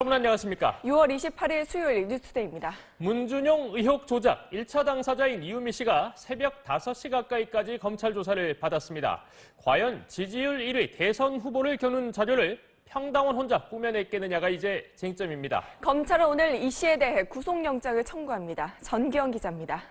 여러분 안녕하십니까? 6월 28일 수요일 뉴스데이입니다. 문준용 의혹 조작 1차 당사자인 이유미 씨가 새벽 5시 가까이까지 검찰 조사를 받았습니다. 과연 지지율 1위 대선 후보를 겨눈 자료를 평당원 혼자 꾸며냈겠느냐가 이제 쟁점입니다. 검찰은 오늘 이 씨에 대해 구속영장을 청구합니다. 전기영 기자입니다.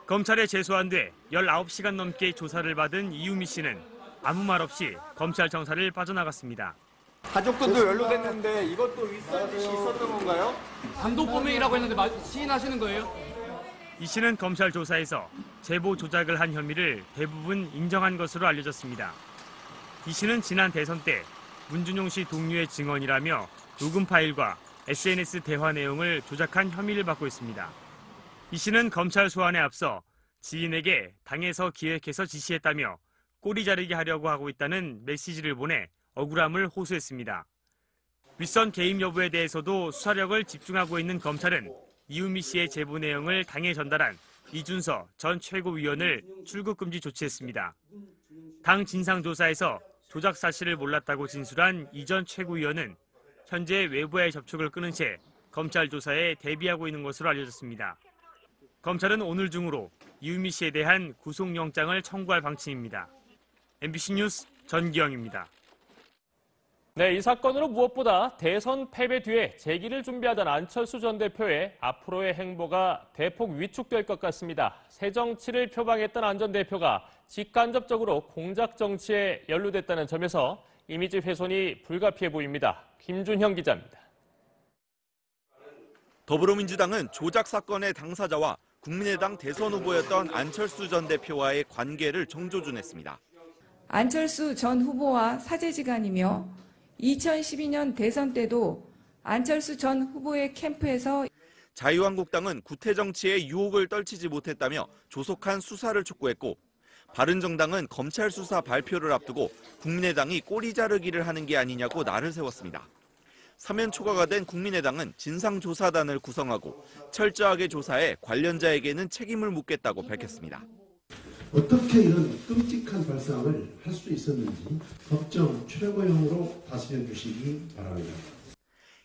검찰에 제소한 뒤 19시간 넘게 조사를 받은 이유미 씨는 아무 말 없이 검찰 정사를 빠져나갔습니다. 가족들도 연루됐는데 이것도 윗선 짓이 있었던 건가요? 단독 범행이라고 했는데 시인하시는 거예요? 이 씨는 검찰 조사에서 제보 조작을 한 혐의를 대부분 인정한 것으로 알려졌습니다. 이 씨는 지난 대선 때 문준용 씨 동료의 증언이라며 녹음 파일과 SNS 대화 내용을 조작한 혐의를 받고 있습니다. 이 씨는 검찰 소환에 앞서 지인에게 당에서 기획해서 지시했다며 꼬리 자르게 하려고 하고 있다는 메시지를 보내 억울함을 호소했습니다. 윗선 개입 여부에 대해서도 수사력을 집중하고 있는 검찰은 이유미 씨의 제보 내용을 당에 전달한 이준서 전 최고위원을 출국 금지 조치했습니다. 당 진상조사에서 조작 사실을 몰랐다고 진술한 이 전 최고위원은 현재 외부와의 접촉을 끊은 채 검찰 조사에 대비하고 있는 것으로 알려졌습니다. 검찰은 오늘 중으로 이유미 씨에 대한 구속영장을 청구할 방침입니다. MBC 뉴스 전기영입니다. 네, 이 사건으로 무엇보다 대선 패배 뒤에 재기를 준비하던 안철수 전 대표의 앞으로의 행보가 대폭 위축될 것 같습니다. 새 정치를 표방했던 안 전 대표가 직간접적으로 공작 정치에 연루됐다는 점에서 이미지 훼손이 불가피해 보입니다. 김준형 기자입니다. 더불어민주당은 조작 사건의 당사자와 국민의당 대선 후보였던 안철수 전 대표와의 관계를 정조준했습니다. 안철수 전 후보와 사제지간이며 2012년 대선 때도 안철수 전 후보의 캠프에서 자유한국당은 구태 정치에 유혹을 떨치지 못했다며 조속한 수사를 촉구했고 바른정당은 검찰 수사 발표를 앞두고 국민의당이 꼬리 자르기를 하는 게 아니냐고 날을 세웠습니다. 사면 초과가 된 국민의당은 진상조사단을 구성하고 철저하게 조사해 관련자에게는 책임을 묻겠다고 밝혔습니다. 어떻게 이런 끔찍한 발상을 할 수 있었는지 법정 최고형으로 다스려 주시기 바랍니다.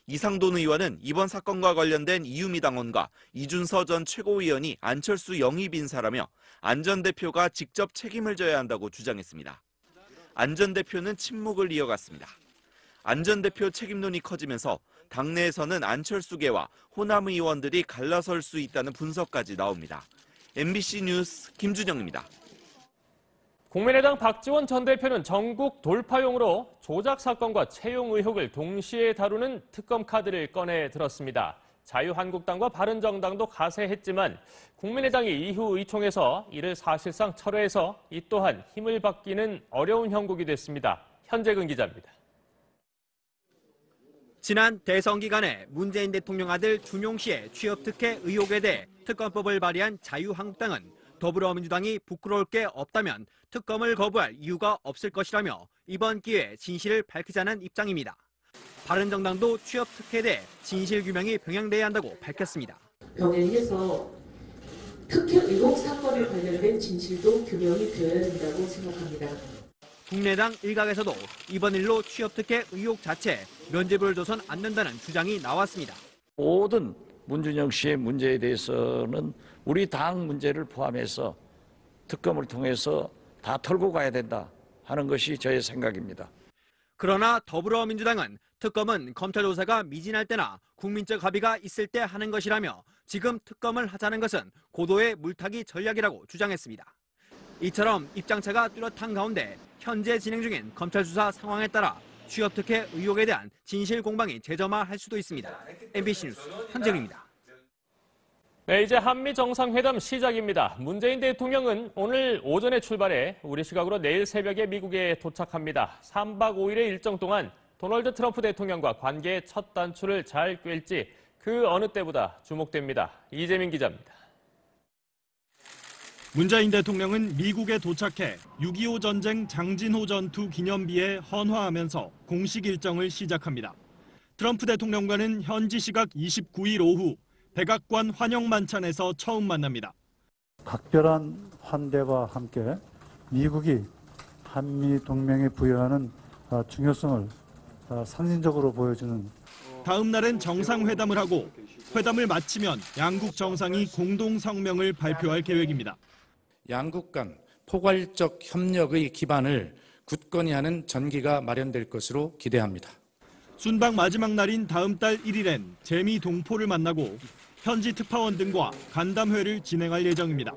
이상돈 의원은 이번 사건과 관련된 이유미 당원과 이준서 전 최고위원이 안철수 영입 인사라며 안 전 대표가 직접 책임을 져야 한다고 주장했습니다. 안 전 대표는 침묵을 이어갔습니다. 안 전 대표 책임론이 커지면서 당내에서는 안철수계와 호남 의원들이 갈라설 수 있다는 분석까지 나옵니다. MBC 뉴스 김준영입니다. 국민의당 박지원 전 대표는 전국 돌파용으로 조작 사건과 채용 의혹을 동시에 다루는 특검 카드를 꺼내 들었습니다. 자유한국당과 바른정당도 가세했지만 국민의당이 이후 의총에서 이를 사실상 철회해서 이 또한 힘을 받기는 어려운 형국이 됐습니다. 현재근 기자입니다. 지난 대선 기간에 문재인 대통령 아들 준용 씨의 취업 특혜 의혹에 대해 특검법을 발의한 자유한국당은 더불어민주당이 부끄러울 게 없다면 특검을 거부할 이유가 없을 것이라며 이번 기회에 진실을 밝히자는 입장입니다. 바른정당도 취업 특혜에 대해 진실 규명이 병행돼야 한다고 밝혔습니다. 병행해서 특혜 의혹 사건에 관련된 진실도 규명이 되어야 된다고 생각합니다. 국민의당 일각에서도 이번 일로 취업 특혜 의혹 자체 면죄부를 줘선 안 된다는 주장이 나왔습니다. 모든 문준용 씨의 문제에 대해서는 우리 당 문제를 포함해서 특검을 통해서 다 털고 가야 된다 하는 것이 저의 생각입니다. 그러나 더불어민주당은 특검은 검찰 조사가 미진할 때나 국민적 합의가 있을 때 하는 것이라며 지금 특검을 하자는 것은 고도의 물타기 전략이라고 주장했습니다. 이처럼 입장차가 뚜렷한 가운데 현재 진행 중인 검찰 수사 상황에 따라 취업 특혜 의혹에 대한 진실 공방이 재점화할 수도 있습니다. MBC 뉴스 현정입니다. 네, 이제 한미 정상회담 시작입니다. 문재인 대통령은 오늘 오전에 출발해 우리 시각으로 내일 새벽에 미국에 도착합니다. 3박 5일의 일정 동안 도널드 트럼프 대통령과 관계의 첫 단추를 잘 꿰을지 그 어느 때보다 주목됩니다. 이재민 기자입니다. 문재인 대통령은 미국에 도착해 6.25 전쟁 장진호 전투 기념비에 헌화하면서 공식 일정을 시작합니다. 트럼프 대통령과는 현지 시각 29일 오후 백악관 환영 만찬에서 처음 만납니다. 각별한 환대와 함께 미국이 한미 동맹에 부여하는 중요성을 상징적으로 보여주는. 다음 날엔 정상회담을 하고 회담을 마치면 양국 정상이 공동 성명을 발표할 계획입니다. 양국 간 포괄적 협력의 기반을 굳건히 하는 전기가 마련될 것으로 기대합니다. 순방 마지막 날인 다음 달 1일엔 재미 동포를 만나고 현지 특파원 등과 간담회를 진행할 예정입니다.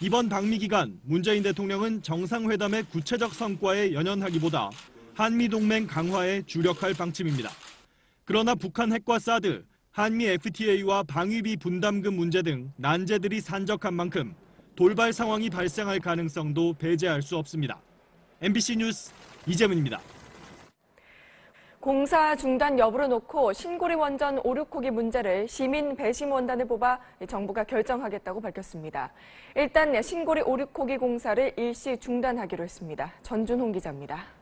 이번 방미 기간 문재인 대통령은 정상회담의 구체적 성과에 연연하기보다 한미동맹 강화에 주력할 방침입니다. 그러나 북한 핵과 사드, 한미 FTA와 방위비 분담금 문제 등 난제들이 산적한 만큼 돌발 상황이 발생할 가능성도 배제할 수 없습니다. MBC 뉴스 이재문입니다. 공사 중단 여부를 놓고 신고리 원전 오륙호기 문제를 시민 배심 원단을 뽑아 정부가 결정하겠다고 밝혔습니다. 일단 신고리 오륙호기 공사를 일시 중단하기로 했습니다. 전준홍 기자입니다.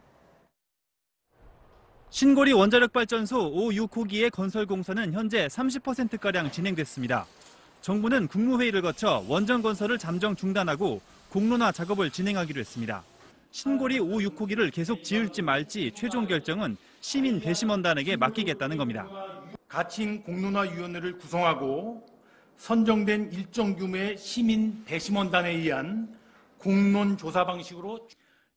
신고리 원자력발전소 5,6호기의 건설 공사는 현재 30%가량 진행됐습니다. 정부는 국무회의를 거쳐 원전 건설을 잠정 중단하고 공론화 작업을 진행하기로 했습니다. 신고리 5,6호기를 계속 지을지 말지 최종 결정은 시민 배심원단에게 맡기겠다는 겁니다. 가칭 공론화위원회를 구성하고 선정된 일정 규모의 시민 배심원단에 의한 공론 조사 방식으로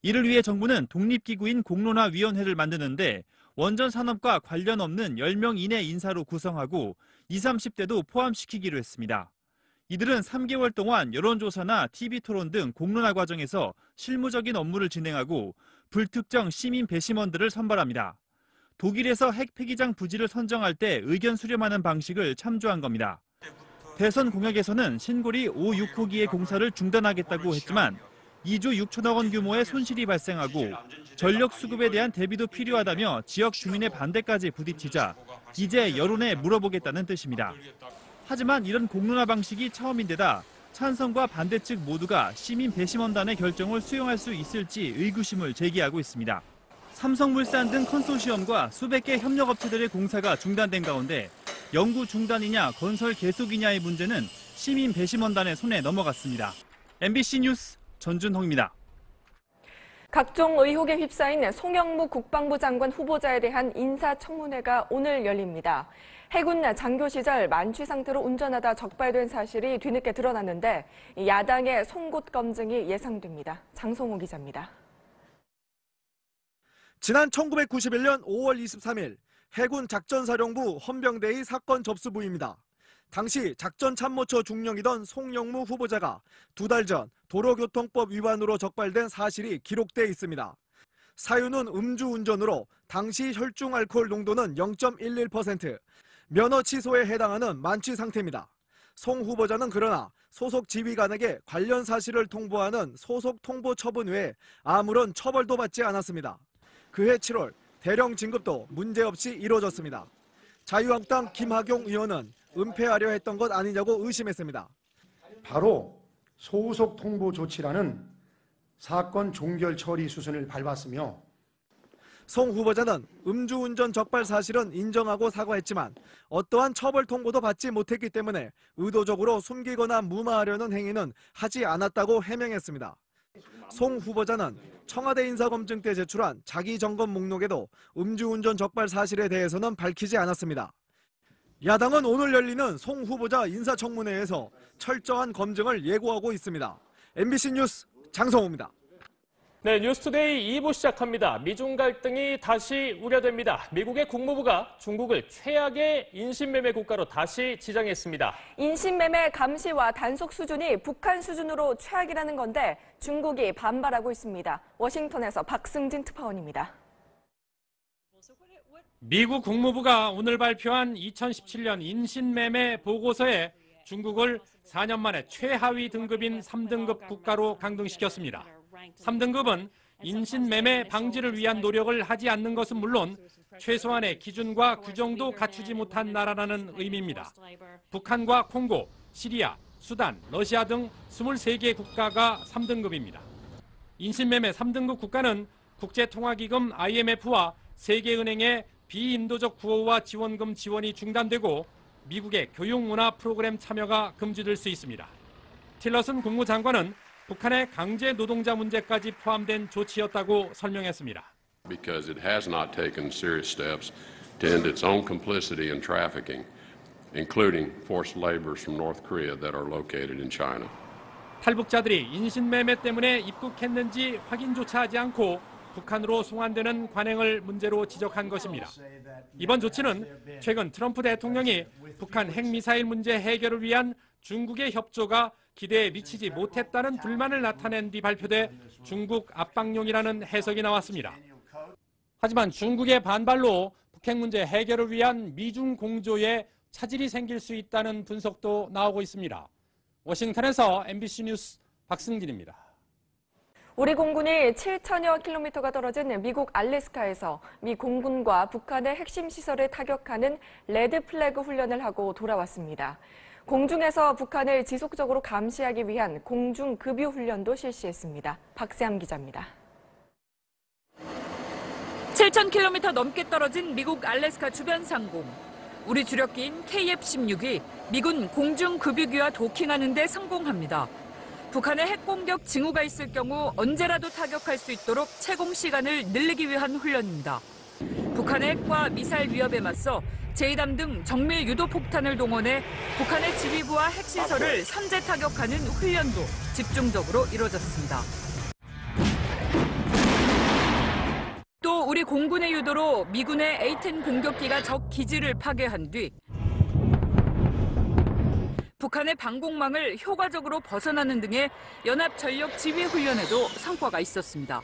이를 위해 정부는 독립기구인 공론화위원회를 만드는데 원전 산업과 관련 없는 10명 이내 인사로 구성하고 20, 30대도 포함시키기로 했습니다. 이들은 3개월 동안 여론조사나 TV토론 등 공론화 과정에서 실무적인 업무를 진행하고 불특정 시민 배심원들을 선발합니다. 독일에서 핵 폐기장 부지를 선정할 때 의견 수렴하는 방식을 참조한 겁니다. 대선 공약에서는 신고리 5,6호기의 공사를 중단하겠다고 했지만 2조 6천억 원 규모의 손실이 발생하고 전력 수급에 대한 대비도 필요하다며 지역 주민의 반대까지 부딪히자 이제 여론에 물어보겠다는 뜻입니다. 하지만 이런 공론화 방식이 처음인데다 찬성과 반대 측 모두가 시민 배심원단의 결정을 수용할 수 있을지 의구심을 제기하고 있습니다. 삼성물산 등 컨소시엄과 수백 개 협력업체들의 공사가 중단된 가운데 연구 중단이냐 건설 계속이냐의 문제는 시민 배심원단의 손에 넘어갔습니다. MBC 뉴스 전준홍입니다. 각종 의혹에 휩싸인 송영무 국방부 장관 후보자에 대한 인사청문회가 오늘 열립니다. 해군 장교 시절 만취 상태로 운전하다 적발된 사실이 뒤늦게 드러났는데 야당의 송곳 검증이 예상됩니다. 장성호 기자입니다. 지난 1991년 5월 23일 해군 작전사령부 헌병대의 사건 접수부입니다. 당시 작전참모처 중령이던 송영무 후보자가 2달 전 도로교통법 위반으로 적발된 사실이 기록돼 있습니다. 사유는 음주운전으로 당시 혈중 알코올 농도는 0.11%, 면허 취소에 해당하는 만취 상태입니다. 송 후보자는 그러나 소속 지휘관에게 관련 사실을 통보하는 소속 통보 처분 외에 아무런 처벌도 받지 않았습니다. 그해 7월 대령 진급도 문제없이 이루어졌습니다. 자유한국당 김학용 의원은 은폐하려 했던 것 아니냐고 의심했습니다. 바로 소속 통보 조치라는 사건 종결 처리 수순을 밟았으며 송 후보자는 음주운전 적발 사실은 인정하고 사과했지만 어떠한 처벌 통보도 받지 못했기 때문에 의도적으로 숨기거나 무마하려는 행위는 하지 않았다고 해명했습니다. 송 후보자는 청와대 인사검증 때 제출한 자기 점검 목록에도 음주운전 적발 사실에 대해서는 밝히지 않았습니다. 야당은 오늘 열리는 송 후보자 인사청문회에서 철저한 검증을 예고하고 있습니다. MBC 뉴스 장성호입니다. 네, 뉴스투데이 2부 시작합니다. 미중 갈등이 다시 우려됩니다. 미국의 국무부가 중국을 최악의 인신매매 국가로 다시 지정했습니다. 인신매매 감시와 단속 수준이 북한 수준으로 최악이라는 건데 중국이 반발하고 있습니다. 워싱턴에서 박승진 특파원입니다. 미국 국무부가 오늘 발표한 2017년 인신매매 보고서에 중국을 4년 만에 최하위 등급인 3등급 국가로 강등시켰습니다. 3등급은 인신매매 방지를 위한 노력을 하지 않는 것은 물론 최소한의 기준과 규정도 갖추지 못한 나라라는 의미입니다. 북한과 콩고, 시리아, 수단, 러시아 등 23개 국가가 3등급입니다. 인신매매 3등급 국가는 국제통화기금 IMF와 세계은행의 비인도적 구호와 지원금 지원이 중단되고 미국의 교육문화 프로그램 참여가 금지될 수 있습니다. 틸러슨 국무장관은 북한의 강제 노동자 문제까지 포함된 조치였다고 설명했습니다. Because it has not taken serious steps to end its own complicity in trafficking, including forced laborers from North Korea that are located in China. 탈북자들이 인신매매 때문에 입국했는지 확인조차 하지 않고 북한으로 송환되는 관행을 문제로 지적한 것입니다. 이번 조치는 최근 트럼프 대통령이 북한 핵미사일 문제 해결을 위한 중국의 협조가 기대에 미치지 못했다는 불만을 나타낸 뒤 발표돼 중국 압박용이라는 해석이 나왔습니다. 하지만 중국의 반발로 북핵 문제 해결을 위한 미중 공조에 차질이 생길 수 있다는 분석도 나오고 있습니다. 워싱턴에서 MBC 뉴스 박승진입니다. 우리 공군이 7천여 킬로미터가 떨어진 미국 알래스카에서 미 공군과 북한의 핵심 시설을 타격하는 레드 플래그 훈련을 하고 돌아왔습니다. 공중에서 북한을 지속적으로 감시하기 위한 공중 급유 훈련도 실시했습니다. 박세암 기자입니다. 7,000km 넘게 떨어진 미국 알래스카 주변 상공. 우리 주력기인 KF-16이 미군 공중 급유기와 도킹하는 데 성공합니다. 북한의 핵공격 징후가 있을 경우 언제라도 타격할 수 있도록 채공 시간을 늘리기 위한 훈련입니다. 북한의 핵과 미사일 위협에 맞서 제2담 등 정밀 유도 폭탄을 동원해 북한의 지휘부와 핵시설을 선제 타격하는 훈련도 집중적으로 이루어졌습니다. 또 우리 공군의 유도로 미군의 A-10 공격기가 적 기지를 파괴한 뒤 북한의 방공망을 효과적으로 벗어나는 등의 연합 전력 지휘 훈련에도 성과가 있었습니다.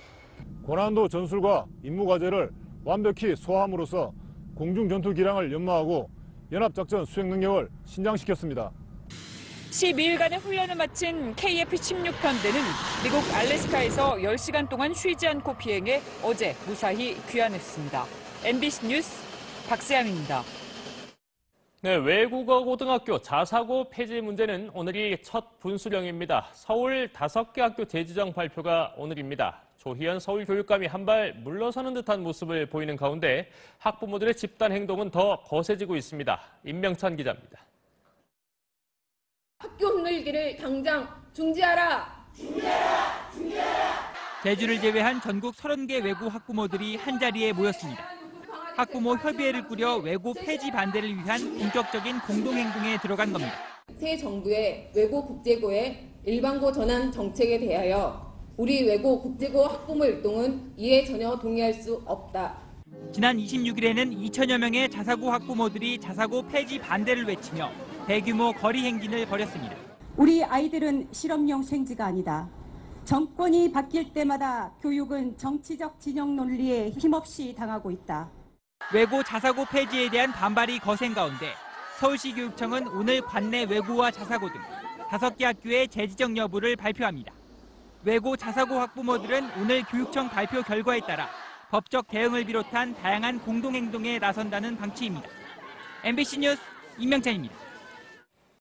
고난도 전술과 임무 과제를 완벽히 소화함으로써 공중 전투 기량을 연마하고 연합작전 수행 능력을 신장시켰습니다. 12일간의 훈련을 마친 KF-16 편대는 미국 알래스카에서 10시간 동안 쉬지 않고 비행해 어제 무사히 귀환했습니다. MBC 뉴스 박세암입니다. 네, 외국어 고등학교 자사고 폐지 문제는 오늘이 첫 분수령입니다. 서울 5개 학교 재지정 발표가 오늘입니다. 조희연 서울교육감이 한 발 물러서는 듯한 모습을 보이는 가운데 학부모들의 집단 행동은 더 거세지고 있습니다. 임명찬 기자입니다. 학교 흔들기를 당장 중지하라! 중지하라! 중지하라! 제주를 제외한 전국 30개 외고 학부모들이 한자리에 모였습니다. 학부모 협의회를 꾸려 외고 폐지 반대를 위한 본격적인 공동행동에 들어간 겁니다. 새 정부의 외고 국제고의 일반고 전환 정책에 대하여 우리 외고 국제고 학부모 일동은 이에 전혀 동의할 수 없다. 지난 26일에는 2천여 명의 자사고 학부모들이 자사고 폐지 반대를 외치며 대규모 거리 행진을 벌였습니다. 우리 아이들은 실험용 생쥐가 아니다. 정권이 바뀔 때마다 교육은 정치적 진영 논리에 힘없이 당하고 있다. 외고 자사고 폐지에 대한 반발이 거센 가운데 서울시 교육청은 오늘 관내 외고와 자사고 등 5개 학교의 재지정 여부를 발표합니다. 외고 자사고 학부모들은 오늘 교육청 발표 결과에 따라 법적 대응을 비롯한 다양한 공동행동에 나선다는 방침입니다. MBC 뉴스 임명찬입니다.